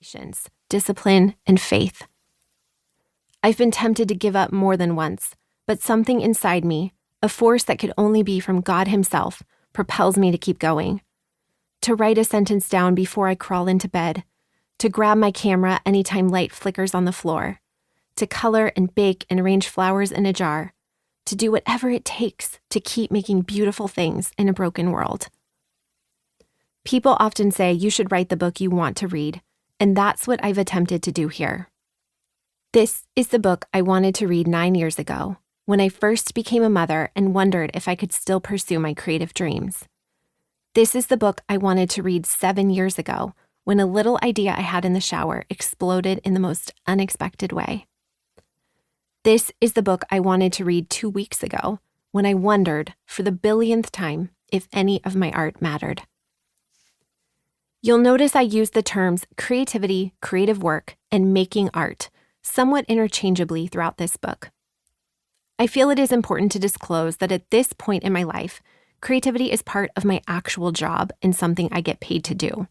patience, discipline, and faith. I've been tempted to give up more than once, but something inside me, a force that could only be from God Himself, propels me to keep going. To write a sentence down before I crawl into bed, to grab my camera anytime light flickers on the floor, to color and bake and arrange flowers in a jar, to do whatever it takes to keep making beautiful things in a broken world. People often say you should write the book you want to read, and that's what I've attempted to do here. This is the book I wanted to read 9 years ago, when I first became a mother and wondered if I could still pursue my creative dreams. This is the book I wanted to read 7 years ago, when a little idea I had in the shower exploded in the most unexpected way. This is the book I wanted to read 2 weeks ago, when I wondered, for the billionth time, if any of my art mattered. You'll notice I use the terms creativity, creative work, and making art somewhat interchangeably throughout this book. I feel it is important to disclose that at this point in my life, creativity is part of my actual job and something I get paid to do.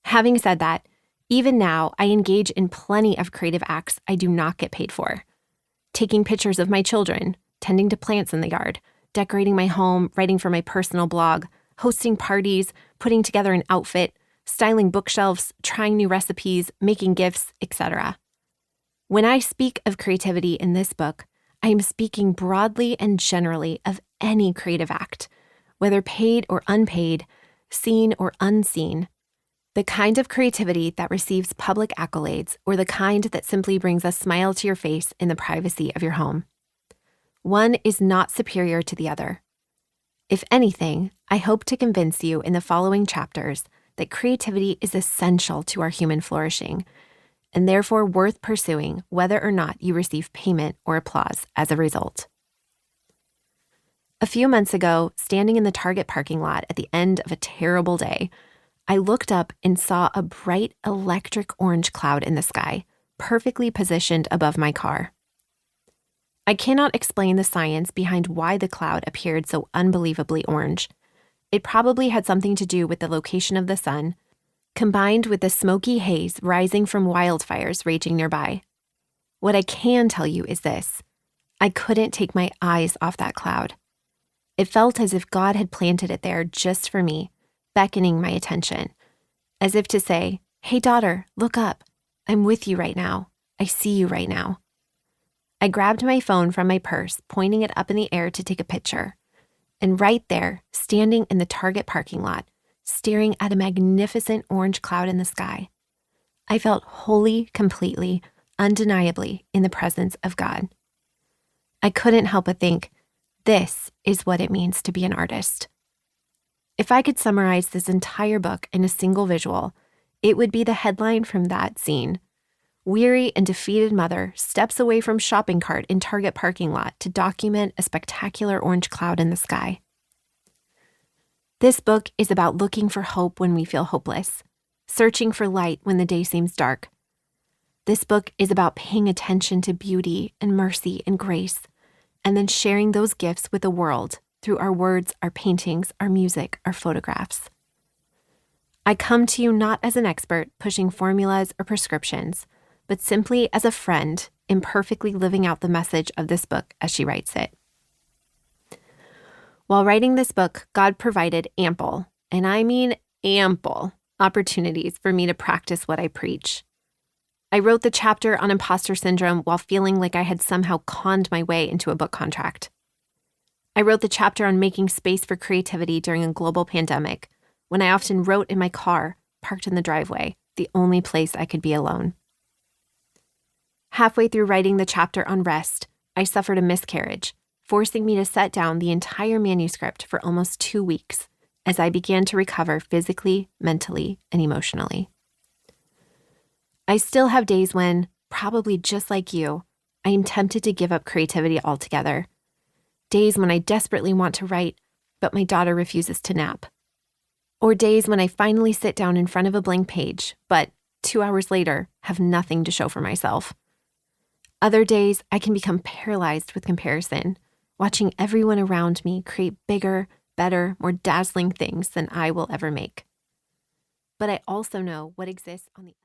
Having said that, even now, I engage in plenty of creative acts I do not get paid for. Taking pictures of my children, tending to plants in the yard, decorating my home, writing for my personal blog, hosting parties, putting together an outfit, styling bookshelves, trying new recipes, making gifts, etc. When I speak of creativity in this book, I am speaking broadly and generally of any creative act, whether paid or unpaid, seen or unseen. The kind of creativity that receives public accolades or the kind that simply brings a smile to your face in the privacy of your home. One is not superior to the other. If anything, I hope to convince you in the following chapters that creativity is essential to our human flourishing, and therefore worth pursuing whether or not you receive payment or applause as a result. A few months ago, standing in the Target parking lot at the end of a terrible day, I looked up and saw a bright electric orange cloud in the sky, perfectly positioned above my car. I cannot explain the science behind why the cloud appeared so unbelievably orange. It probably had something to do with the location of the sun, combined with the smoky haze rising from wildfires raging nearby. What I can tell you is this: I couldn't take my eyes off that cloud. It felt as if God had planted it there just for me, beckoning my attention, as if to say, "Hey daughter, look up. I'm with you right now. I see you right now." I grabbed my phone from my purse, pointing it up in the air to take a picture. And right there, standing in the Target parking lot, staring at a magnificent orange cloud in the sky, I felt wholly, completely, undeniably in the presence of God. I couldn't help but think, this is what it means to be an artist. If I could summarize this entire book in a single visual, it would be the headline from that scene. Weary and defeated mother steps away from shopping cart in Target parking lot to document a spectacular orange cloud in the sky. This book is about looking for hope when we feel hopeless, searching for light when the day seems dark. This book is about paying attention to beauty and mercy and grace, and then sharing those gifts with the world through our words, our paintings, our music, our photographs. I come to you not as an expert pushing formulas or prescriptions, but simply as a friend imperfectly living out the message of this book as she writes it. While writing this book, God provided ample, and I mean ample, opportunities for me to practice what I preach. I wrote the chapter on imposter syndrome while feeling like I had somehow conned my way into a book contract. I wrote the chapter on making space for creativity during a global pandemic, when I often wrote in my car, parked in the driveway, the only place I could be alone. Halfway through writing the chapter on rest, I suffered a miscarriage, forcing me to set down the entire manuscript for almost 2 weeks as I began to recover physically, mentally, and emotionally. I still have days when, probably just like you, I am tempted to give up creativity altogether. Days when I desperately want to write, but my daughter refuses to nap. Or days when I finally sit down in front of a blank page, but 2 hours later have nothing to show for myself. Other days, I can become paralyzed with comparison, watching everyone around me create bigger, better, more dazzling things than I will ever make. but I also know what exists on the